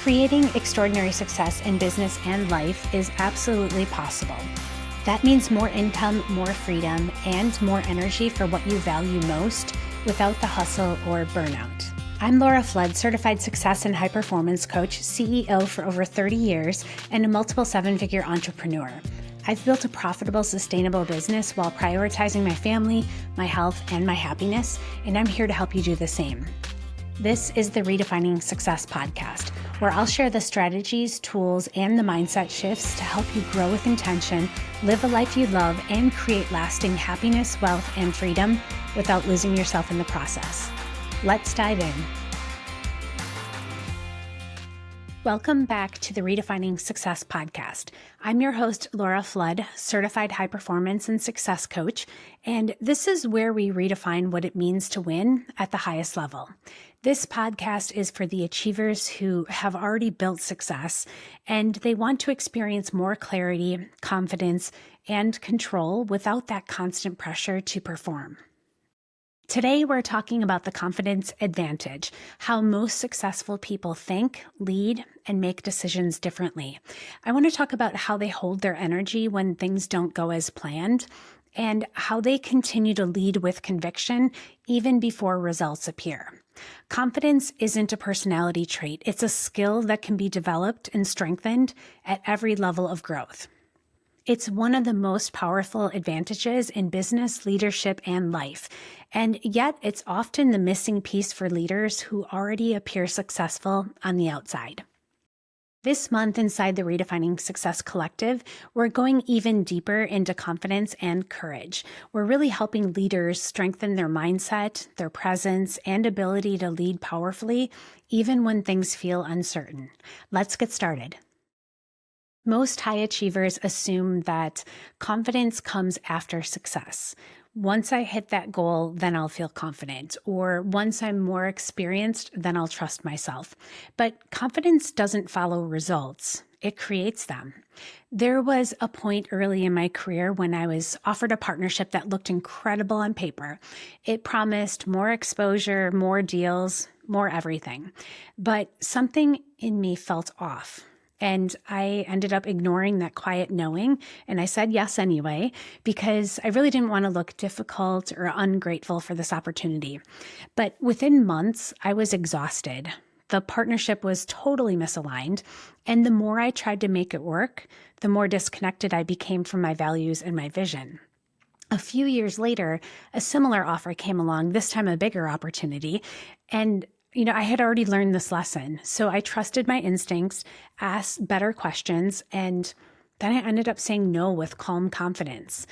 Creating extraordinary success in business and life is absolutely possible. That means more income, more freedom, and more energy for what you value most without the hustle or burnout. I'm Laura Flood, certified success and high performance coach, CEO for over 30 years, and a multiple seven-figure entrepreneur. I've built a profitable, sustainable business while prioritizing my family, my health, and my happiness, and I'm here to help you do the same. This is the Redefining Success Podcast, where I'll share the strategies, tools, and the mindset shifts to help you grow with intention, live a life you love, and create lasting happiness, wealth, and freedom without losing yourself in the process. Let's dive in. Welcome back to the Redefining Success Podcast. I'm your host, Laura Flood, certified high performance and success coach, and this is where we redefine what it means to win at the highest level. This podcast is for the achievers who have already built success and they want to experience more clarity, confidence, and control without that constant pressure to perform. Today, we're talking about the confidence advantage, how most successful people think, lead, and make decisions differently. I want to talk about how they hold their energy when things don't go as planned, and how they continue to lead with conviction even before results appear. Confidence isn't a personality trait. It's a skill that can be developed and strengthened at every level of growth. It's one of the most powerful advantages in business, leadership, and life. And yet it's often the missing piece for leaders who already appear successful on the outside. This month inside the Redefining Success Collective, we're going even deeper into confidence and courage. We're really helping leaders strengthen their mindset, their presence, and ability to lead powerfully, even when things feel uncertain. Let's get started. Most high achievers assume that confidence comes after success. Once I hit that goal, then I'll feel confident. Or once I'm more experienced, then I'll trust myself. But confidence doesn't follow results. It creates them. There was a point early in my career when I was offered a partnership that looked incredible on paper. It promised more exposure, more deals, more everything. But something in me felt off. And I ended up ignoring that quiet knowing, and I said yes anyway, because I really didn't want to look difficult or ungrateful for this opportunity. But within months, I was exhausted. The partnership was totally misaligned, and the more I tried to make it work, the more disconnected I became from my values and my vision. A few years later, a similar offer came along, this time a bigger opportunity, and I had already learned this lesson, so I trusted my instincts, asked better questions, and then I ended up saying no with calm confidence.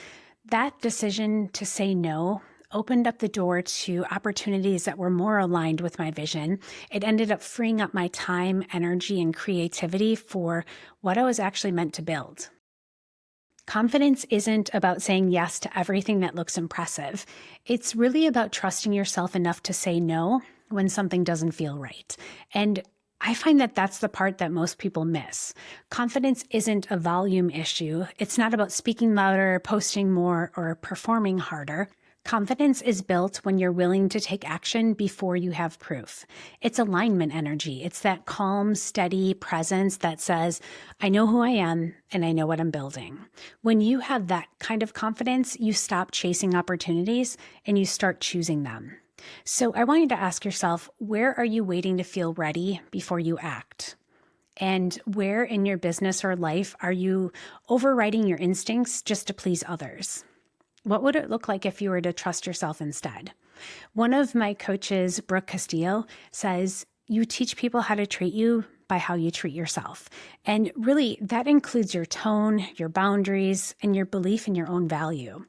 That decision to say no opened up the door to opportunities that were more aligned with my vision. It ended up freeing up my time, energy, and creativity for what I was actually meant to build. Confidence isn't about saying yes to everything that looks impressive. It's really about trusting yourself enough to say no when something doesn't feel right. And I find that that's the part that most people miss. Confidence isn't a volume issue. It's not about speaking louder, posting more, or performing harder. Confidence is built when you're willing to take action before you have proof. It's alignment energy. It's that calm, steady presence that says, I know who I am and I know what I'm building. When you have that kind of confidence, you stop chasing opportunities and you start choosing them. So I want you to ask yourself, where are you waiting to feel ready before you act? And where in your business or life are you overriding your instincts just to please others? What would it look like if you were to trust yourself instead? One of my coaches, Brooke Castillo, says, you teach people how to treat you by how you treat yourself. And really, that includes your tone, your boundaries, and your belief in your own value.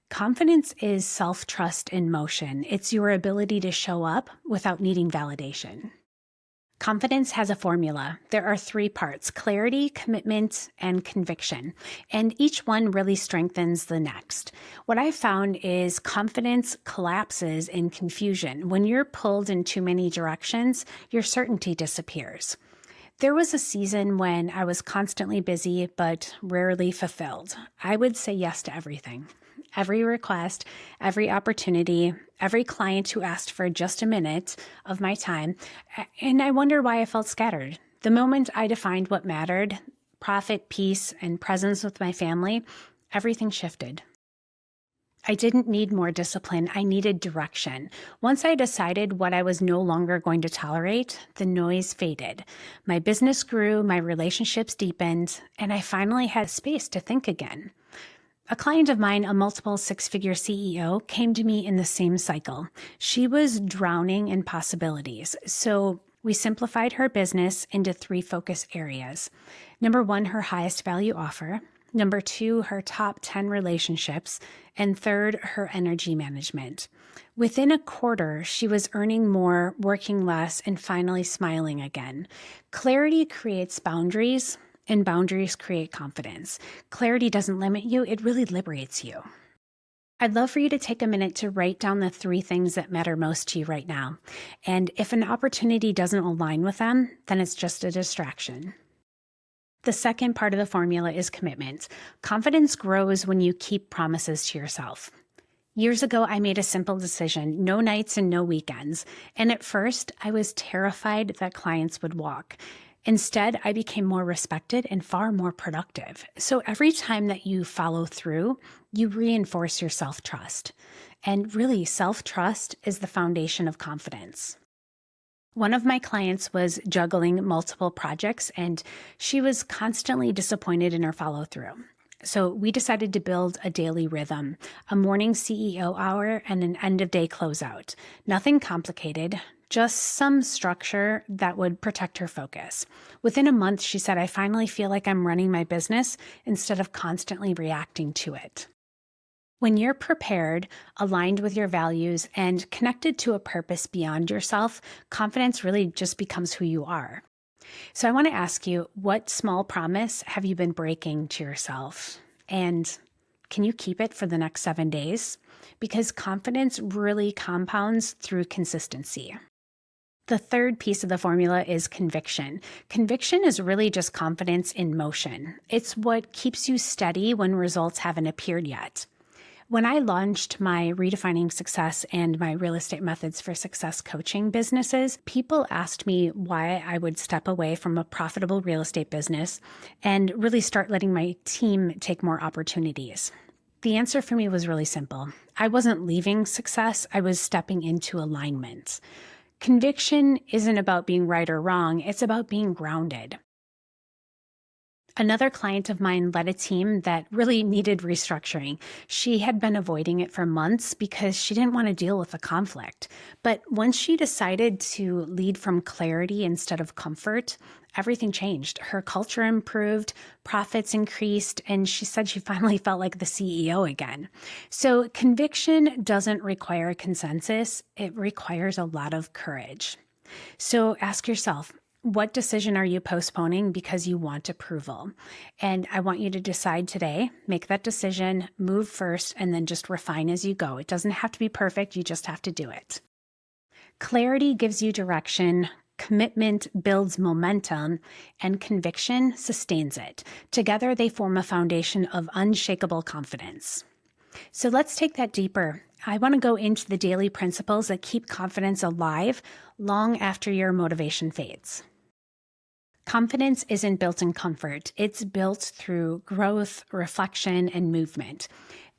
Confidence is self-trust in motion. It's your ability to show up without needing validation. Confidence has a formula. There are 3 parts: clarity, commitment, and conviction. And each one really strengthens the next. What I found is confidence collapses in confusion. When you're pulled in too many directions, your certainty disappears. There was a season when I was constantly busy but rarely fulfilled. I would say yes to everything. Every request, every opportunity, every client who asked for just a minute of my time. And I wonder why I felt scattered. The moment I defined what mattered, profit, peace, and presence with my family, everything shifted. I didn't need more discipline. I needed direction. Once I decided what I was no longer going to tolerate, the noise faded. My business grew, my relationships deepened, and I finally had space to think again. A client of mine, a multiple six-figure CEO, came to me in the same cycle. She was drowning in possibilities. So we simplified her business into 3 focus areas. Number 1, her highest value offer. Number 2, her top 10 relationships. And 3rd, her energy management. Within a quarter, she was earning more, working less, and finally smiling again. Clarity creates boundaries, and boundaries create confidence. Clarity doesn't limit you, it really liberates you. I'd love for you to take a minute to write down the 3 things that matter most to you right now. And if an opportunity doesn't align with them, then it's just a distraction. The second part of the formula is commitment. Confidence grows when you keep promises to yourself. Years ago, I made a simple decision, no nights and no weekends. And at first, I was terrified that clients would walk. Instead, I became more respected and far more productive. So every time that you follow through, you reinforce your self-trust. And really, self-trust is the foundation of confidence. One of my clients was juggling multiple projects, and she was constantly disappointed in her follow-through. So we decided to build a daily rhythm, a morning CEO hour, and an end-of-day closeout. Nothing complicated, just some structure that would protect her focus. Within a month, she said, I finally feel like I'm running my business instead of constantly reacting to it. When you're prepared, aligned with your values, and connected to a purpose beyond yourself, confidence really just becomes who you are. So I want to ask you, what small promise have you been breaking to yourself? And can you keep it for the next 7 days? Because confidence really compounds through consistency. The third piece of the formula is conviction. Conviction is really just confidence in motion. It's what keeps you steady when results haven't appeared yet. When I launched my Redefining Success and my Real Estate Methods for Success coaching businesses, people asked me why I would step away from a profitable real estate business and really start letting my team take more opportunities. The answer for me was really simple. I wasn't leaving success, I was stepping into alignment. Conviction isn't about being right or wrong, it's about being grounded. Another client of mine led a team that really needed restructuring. She had been avoiding it for months because she didn't want to deal with the conflict. But once she decided to lead from clarity instead of comfort, everything changed. Her culture improved, profits increased, and she said she finally felt like the CEO again. So conviction doesn't require a consensus. It requires a lot of courage. So ask yourself, what decision are you postponing because you want approval? And I want you to decide today, make that decision, move first, and then just refine as you go. It doesn't have to be perfect. You just have to do it. Clarity gives you direction. Commitment builds momentum, and conviction sustains it. Together, they form a foundation of unshakable confidence. So let's take that deeper. I want to go into the daily principles that keep confidence alive long after your motivation fades. Confidence isn't built in comfort. It's built through growth, reflection, and movement.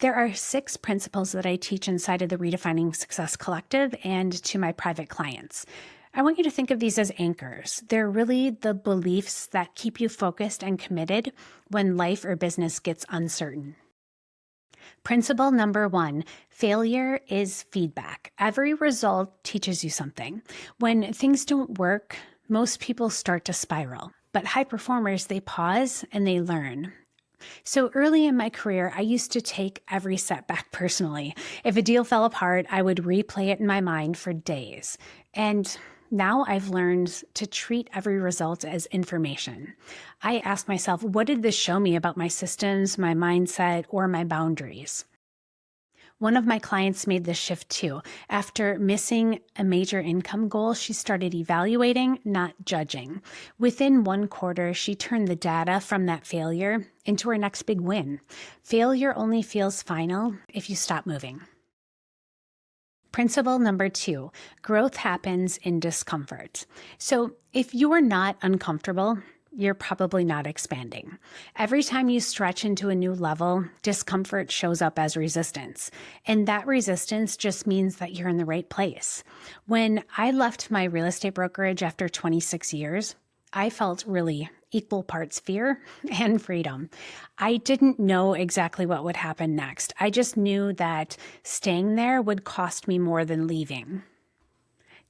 There are 6 principles that I teach inside of the Redefining Success Collective and to my private clients. I want you to think of these as anchors. They're really the beliefs that keep you focused and committed when life or business gets uncertain. Principle number 1, failure is feedback. Every result teaches you something. When things don't work, most people start to spiral, but high performers, they pause and they learn. So early in my career, I used to take every setback personally. If a deal fell apart, I would replay it in my mind for days. And now I've learned to treat every result as information. I ask myself, what did this show me about my systems, my mindset, or my boundaries? One of my clients made this shift too. After missing a major income goal, she started evaluating, not judging. Within 1 quarter, she turned the data from that failure into her next big win. Failure only feels final if you stop moving. Principle number 2, growth happens in discomfort. So if you are not uncomfortable, you're probably not expanding. Every time you stretch into a new level, discomfort shows up as resistance. And that resistance just means that you're in the right place. When I left my real estate brokerage after 26 years, I felt really equal parts fear and freedom. I didn't know exactly what would happen next. I just knew that staying there would cost me more than leaving.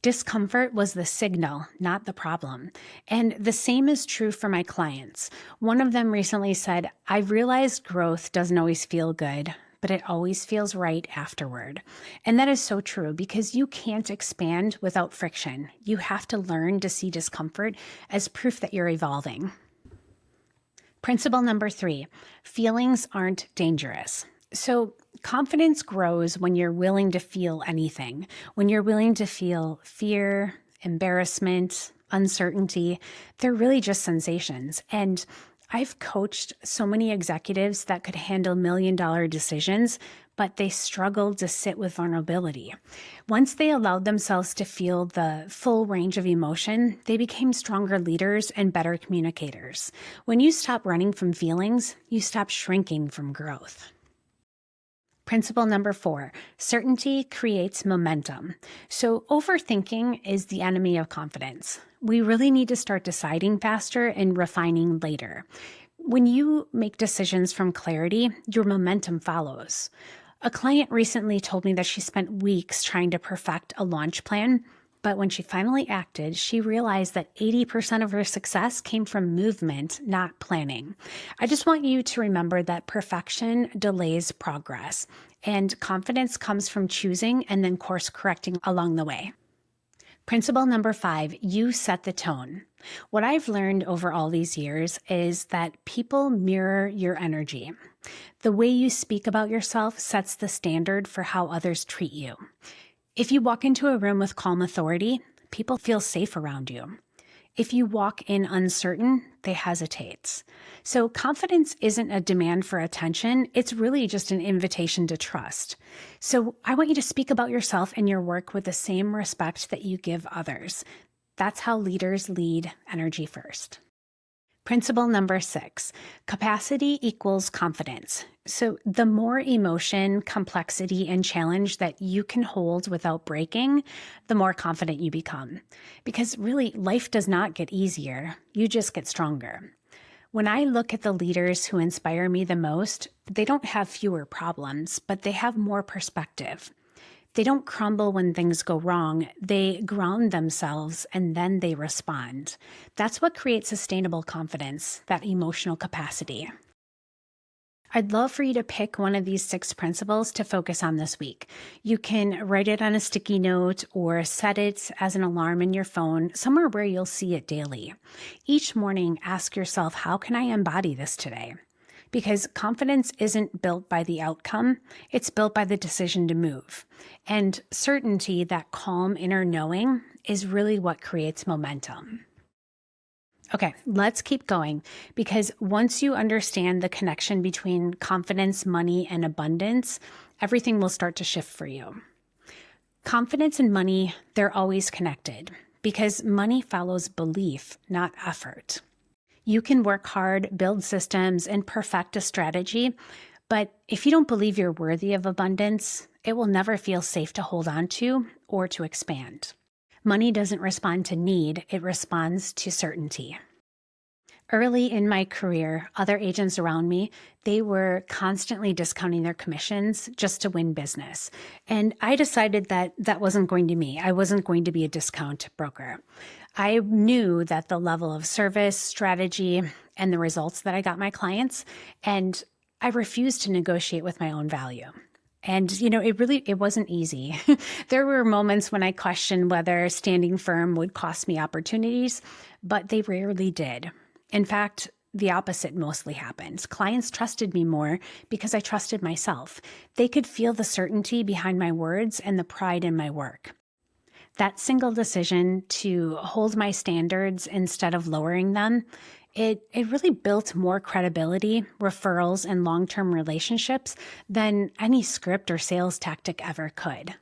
Discomfort was the signal, not the problem. And the same is true for my clients. One of them recently said, I realized growth doesn't always feel good, but it always feels right afterward. And that is so true because you can't expand without friction. You have to learn to see discomfort as proof that you're evolving. Principle number 3, feelings aren't dangerous. So confidence grows when you're willing to feel anything, when you're willing to feel fear, embarrassment, uncertainty. They're really just sensations. And I've coached so many executives that could handle million-dollar decisions, but they struggled to sit with vulnerability. Once they allowed themselves to feel the full range of emotion, they became stronger leaders and better communicators. When you stop running from feelings, you stop shrinking from growth. Principle number 4, certainty creates momentum. So overthinking is the enemy of confidence. We really need to start deciding faster and refining later. When you make decisions from clarity, your momentum follows. A client recently told me that she spent weeks trying to perfect a launch plan, but when she finally acted, she realized that 80% of her success came from movement, not planning. I just want you to remember that perfection delays progress, and confidence comes from choosing and then course correcting along the way. Principle number 5, you set the tone. What I've learned over all these years is that people mirror your energy. The way you speak about yourself sets the standard for how others treat you. If you walk into a room with calm authority, people feel safe around you. If you walk in uncertain, they hesitate. So confidence isn't a demand for attention. It's really just an invitation to trust. So I want you to speak about yourself and your work with the same respect that you give others. That's how leaders lead energy first. Principle number 6, capacity equals confidence. So the more emotion, complexity, and challenge that you can hold without breaking, the more confident you become. Because really, life does not get easier. You just get stronger. When I look at the leaders who inspire me the most, they don't have fewer problems, but they have more perspective. They don't crumble when things go wrong. They ground themselves and then they respond. That's what creates sustainable confidence, that emotional capacity. I'd love for you to pick one of these 6 principles to focus on this week. You can write it on a sticky note or set it as an alarm in your phone, somewhere where you'll see it daily. Each morning, ask yourself, how can I embody this today? Because confidence isn't built by the outcome, it's built by the decision to move. And certainty, that calm inner knowing, is really what creates momentum. Okay, let's keep going, because once you understand the connection between confidence, money, and abundance, everything will start to shift for you. Confidence and money, they're always connected, because money follows belief, not effort. You can work hard, build systems, and perfect a strategy, but if you don't believe you're worthy of abundance, it will never feel safe to hold on to or to expand. Money doesn't respond to need, it responds to certainty. Early in my career, other agents around me, they were constantly discounting their commissions just to win business. And I decided that that wasn't going to be me. I wasn't going to be a discount broker. I knew that the level of service, strategy, and the results that I got my clients, and I refused to negotiate with my own value. And, it wasn't easy. There were moments when I questioned whether standing firm would cost me opportunities, but they rarely did. In fact, the opposite mostly happened. Clients trusted me more because I trusted myself. They could feel the certainty behind my words and the pride in my work. That single decision to hold my standards instead of lowering them, it really built more credibility, referrals, and long-term relationships than any script or sales tactic ever could.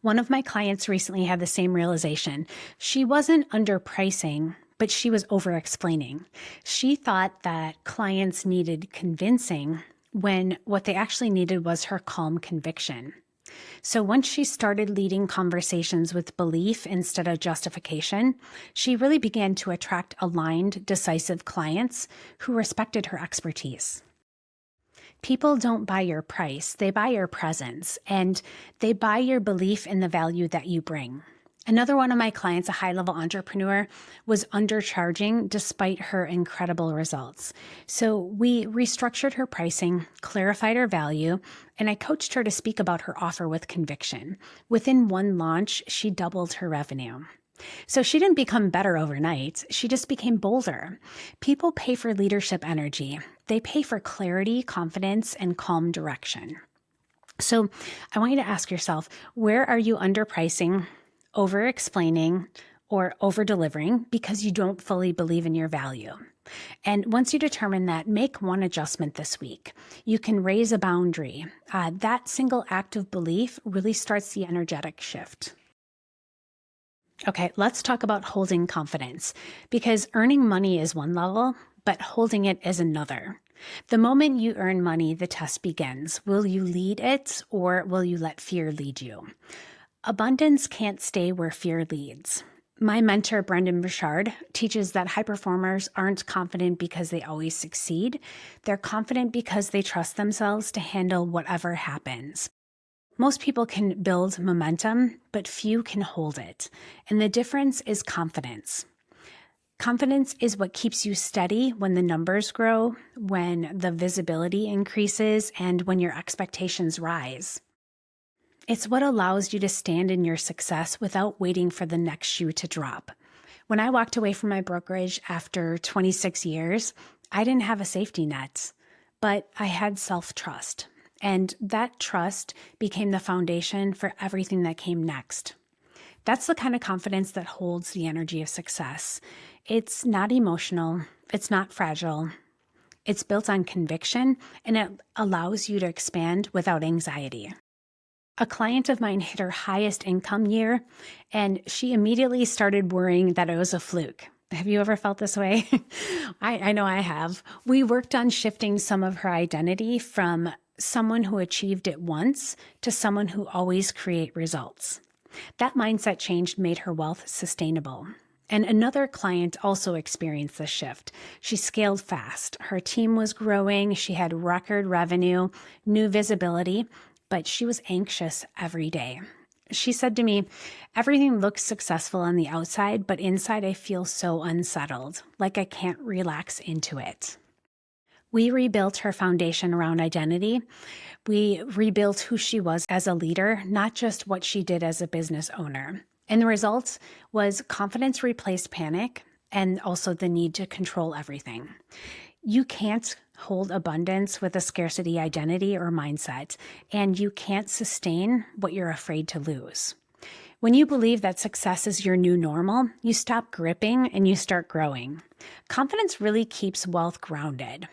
One of my clients recently had the same realization. She wasn't underpricing, but she was over-explaining. She thought that clients needed convincing when what they actually needed was her calm conviction. So once she started leading conversations with belief instead of justification, she really began to attract aligned, decisive clients who respected her expertise. People don't buy your price, they buy your presence, and they buy your belief in the value that you bring. Another one of my clients, a high-level entrepreneur, was undercharging despite her incredible results. So we restructured her pricing, clarified her value, and I coached her to speak about her offer with conviction. Within one launch, she doubled her revenue. So she didn't become better overnight. She just became bolder. People pay for leadership energy. They pay for clarity, confidence, and calm direction. So I want you to ask yourself, where are you underpricing, over-explaining, or over-delivering because you don't fully believe in your value? And once you determine that, make one adjustment this week. You can raise a boundary. That single act of belief really starts the energetic shift. Okay, let's talk about holding confidence, because earning money is one level, but holding it is another. The moment you earn money, the test begins. Will you lead it, or will you let fear lead you? Abundance can't stay where fear leads. My mentor, Brendon Burchard, teaches that high performers aren't confident because they always succeed. They're confident because they trust themselves to handle whatever happens. Most people can build momentum, but few can hold it. And the difference is confidence. Confidence is what keeps you steady when the numbers grow, when the visibility increases, and when your expectations rise. It's what allows you to stand in your success without waiting for the next shoe to drop. When I walked away from my brokerage after 26 years, I didn't have a safety net, but I had self-trust. And that trust became the foundation for everything that came next. That's the kind of confidence that holds the energy of success. It's not emotional. It's not fragile. It's built on conviction, and it allows you to expand without anxiety. A client of mine hit her highest income year, and she immediately started worrying that it was a fluke. Have you ever felt this way? I know I have. We worked on shifting some of her identity from someone who achieved it once to someone who always create results. That mindset change made her wealth sustainable. And another client also experienced this shift. She scaled fast. Her team was growing. She had record revenue, new visibility, but she was anxious every day. She said to me, "Everything looks successful on the outside, but inside I feel so unsettled, like I can't relax into it." We rebuilt her foundation around identity. We rebuilt who she was as a leader, not just what she did as a business owner. And the result was confidence replaced panic and also the need to control everything. You can't hold abundance with a scarcity identity or mindset, and you can't sustain what you're afraid to lose. When you believe that success is your new normal, you stop gripping and you start growing. Confidence really keeps wealth grounded.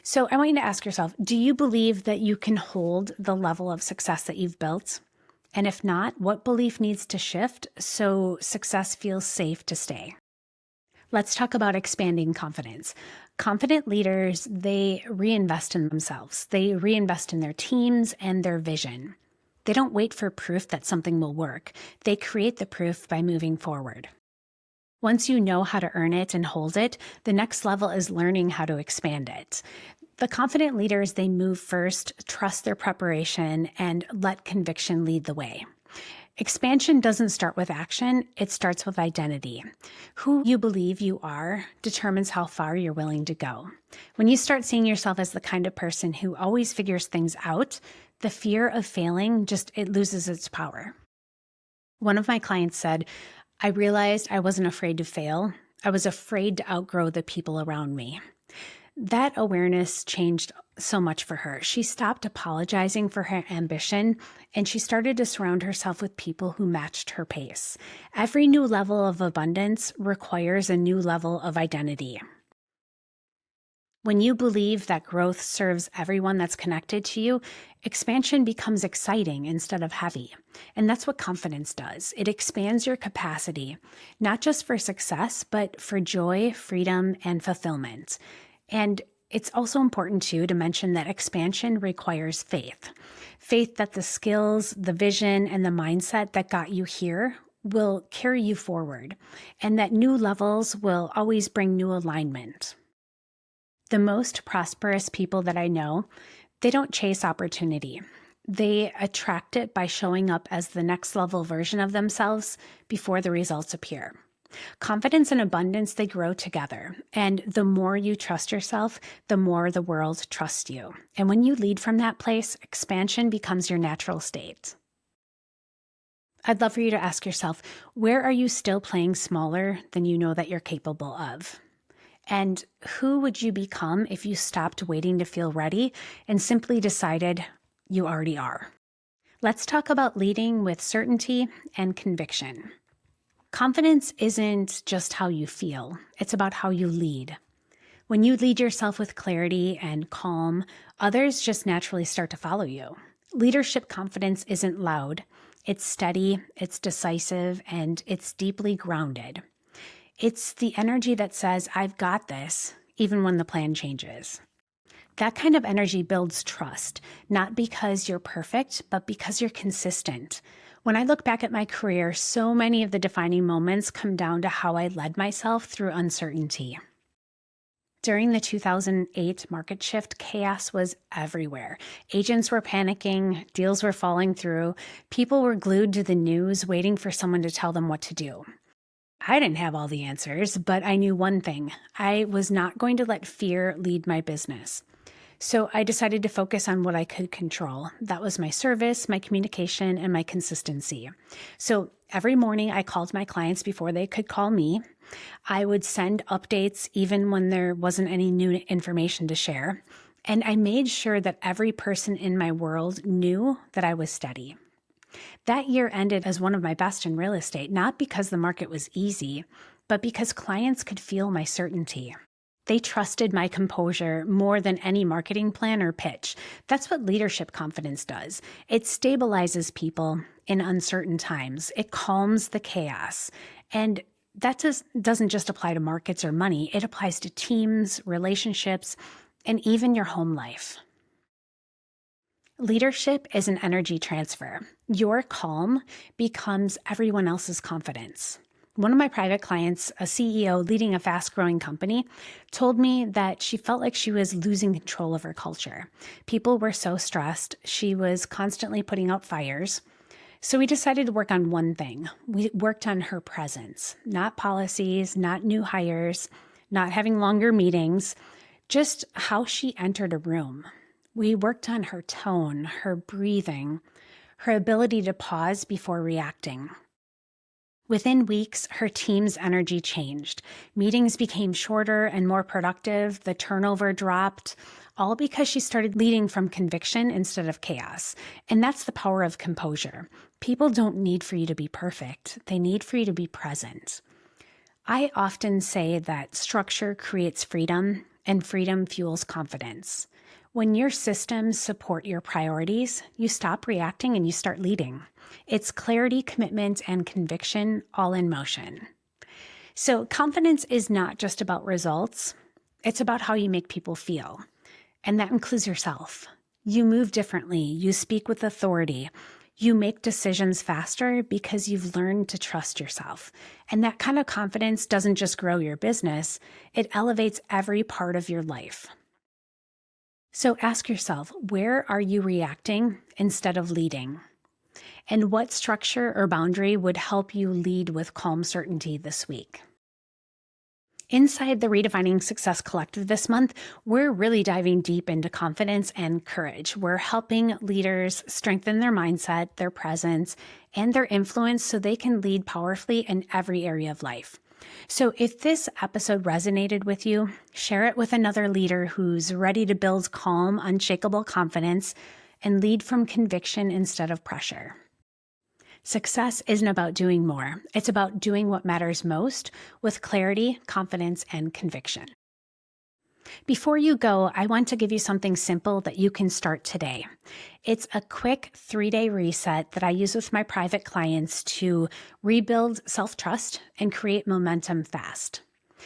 So I want you to ask yourself, do you believe that you can hold the level of success that you've built? And if not, what belief needs to shift so success feels safe to stay? Let's talk about expanding confidence. Confident leaders, they reinvest in themselves. They reinvest in their teams and their vision. They don't wait for proof that something will work. They create the proof by moving forward. Once you know how to earn it and hold it, the next level is learning how to expand it. The confident leaders, they move first, trust their preparation, and let conviction lead the way. Expansion doesn't start with action, it starts with identity. Who you believe you are determines how far you're willing to go. When you start seeing yourself as the kind of person who always figures things out, the fear of failing it loses its power. One of my clients said, "I realized I wasn't afraid to fail. I was afraid to outgrow the people around me." That awareness changed so much for her. She stopped apologizing for her ambition, and she started to surround herself with people who matched her pace. Every new level of abundance requires a new level of identity. When you believe that growth serves everyone that's connected to you, Expansion becomes exciting instead of heavy. And that's what confidence does. It expands your capacity, not just for success, but for joy, freedom, and fulfillment. And it's also important, too, to mention that expansion requires faith. Faith that the skills, the vision, and the mindset that got you here will carry you forward, and that new levels will always bring new alignment. The most prosperous people that I know, they don't chase opportunity. They attract it by showing up as the next level version of themselves before the results appear. Confidence and abundance, they grow together. And the more you trust yourself, the more the world trusts you. And when you lead from that place, expansion becomes your natural state. I'd love for you to ask yourself, where are you still playing smaller than you know that you're capable of? And who would you become if you stopped waiting to feel ready and simply decided you already are? Let's talk about leading with certainty and conviction. Confidence isn't just how you feel, it's about how you lead. When you lead yourself with clarity and calm, others just naturally start to follow you. Leadership confidence isn't loud, it's steady, it's decisive, and it's deeply grounded. It's the energy that says, I've got this, even when the plan changes. That kind of energy builds trust, not because you're perfect, but because you're consistent. When I look back at my career, so many of the defining moments come down to how I led myself through uncertainty. During the 2008 market shift, chaos was everywhere. Agents were panicking, deals were falling through, people were glued to the news waiting for someone to tell them what to do. I didn't have all the answers, but I knew one thing. I was not going to let fear lead my business. So I decided to focus on what I could control. That was my service, my communication, and my consistency. So every morning I called my clients before they could call me. I would send updates even when there wasn't any new information to share. And I made sure that every person in my world knew that I was steady. That year ended as one of my best in real estate, not because the market was easy, but because clients could feel my certainty. They trusted my composure more than any marketing plan or pitch. That's what leadership confidence does. It stabilizes people in uncertain times. It calms the chaos. And that doesn't just apply to markets or money. It applies to teams, relationships, and even your home life. Leadership is an energy transfer. Your calm becomes everyone else's confidence. One of my private clients, a CEO leading a fast-growing company, told me that she felt like she was losing control of her culture. People were so stressed. She was constantly putting out fires. So we decided to work on one thing. We worked on her presence, not policies, not new hires, not having longer meetings, just how she entered a room. We worked on her tone, her breathing, her ability to pause before reacting. Within weeks, her team's energy changed. Meetings became shorter and more productive. The turnover dropped, all because she started leading from conviction instead of chaos. And that's the power of composure. People don't need for you to be perfect. They need for you to be present. I often say that structure creates freedom, and freedom fuels confidence. When your systems support your priorities, you stop reacting and you start leading. It's clarity, commitment, and conviction all in motion. So confidence is not just about results. It's about how you make people feel. And that includes yourself. You move differently. You speak with authority. You make decisions faster because you've learned to trust yourself. And that kind of confidence doesn't just grow your business. It elevates every part of your life. So ask yourself, where are you reacting instead of leading? And what structure or boundary would help you lead with calm certainty this week? Inside the Redefining Success Collective this month, we're really diving deep into confidence and courage. We're helping leaders strengthen their mindset, their presence, and their influence so they can lead powerfully in every area of life. So if this episode resonated with you, share it with another leader who's ready to build calm, unshakable confidence and lead from conviction instead of pressure. Success isn't about doing more. It's about doing what matters most with clarity, confidence, and conviction. Before you go, I want to give you something simple that you can start today. It's a quick 3-day reset that I use with my private clients to rebuild self-trust and create momentum fast.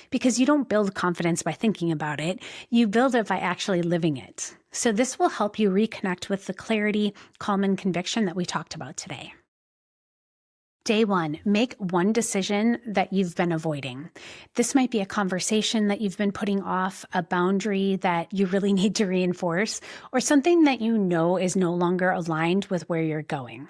Because you don't build confidence by thinking about it, you build it by actually living it. So this will help you reconnect with the clarity, calm, and conviction that we talked about today. Day 1, make one decision that you've been avoiding. This might be a conversation that you've been putting off, a boundary that you really need to reinforce, or something that you know is no longer aligned with where you're going.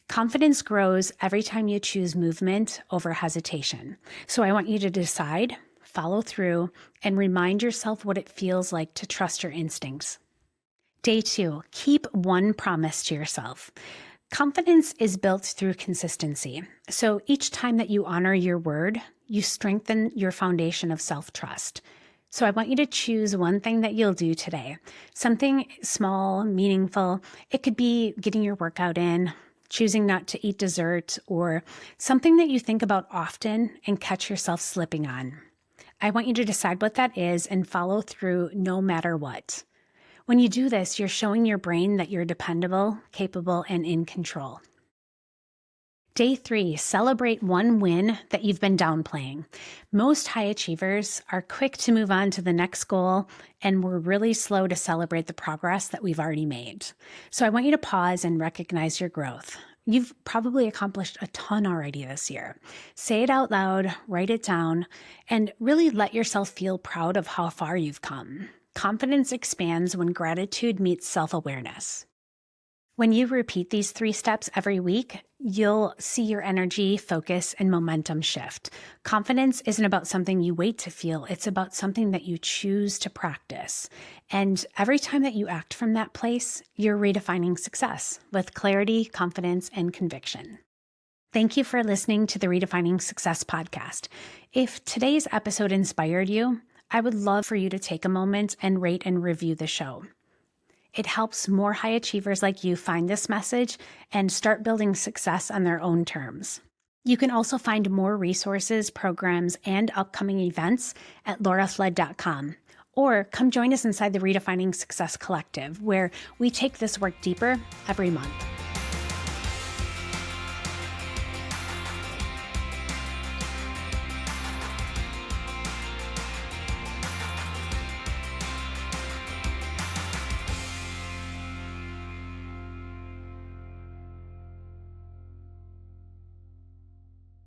Confidence grows every time you choose movement over hesitation. So I want you to decide, follow through, and remind yourself what it feels like to trust your instincts. Day 2, keep one promise to yourself. Confidence is built through consistency. So each time that you honor your word, you strengthen your foundation of self-trust. So I want you to choose one thing that you'll do today. Something small, meaningful. It could be getting your workout in, choosing not to eat dessert, or something that you think about often and catch yourself slipping on. I want you to decide what that is and follow through no matter what. When you do this, you're showing your brain that you're dependable, capable, and in control. Day 3, celebrate one win that you've been downplaying. Most high achievers are quick to move on to the next goal, and we're really slow to celebrate the progress that we've already made. So I want you to pause and recognize your growth. You've probably accomplished a ton already this year. Say it out loud, write it down, and really let yourself feel proud of how far you've come. Confidence expands when gratitude meets self-awareness. When you repeat these 3 steps every week, you'll see your energy, focus, and momentum shift. Confidence isn't about something you wait to feel. It's about something that you choose to practice. And every time that you act from that place, you're redefining success with clarity, confidence, and conviction. Thank you for listening to the Redefining Success podcast. If today's episode inspired you, I would love for you to take a moment and rate and review the show. It helps more high achievers like you find this message and start building success on their own terms. You can also find more resources, programs, and upcoming events at lauraflood.com. Or come join us inside the Redefining Success Collective, where we take this work deeper every month.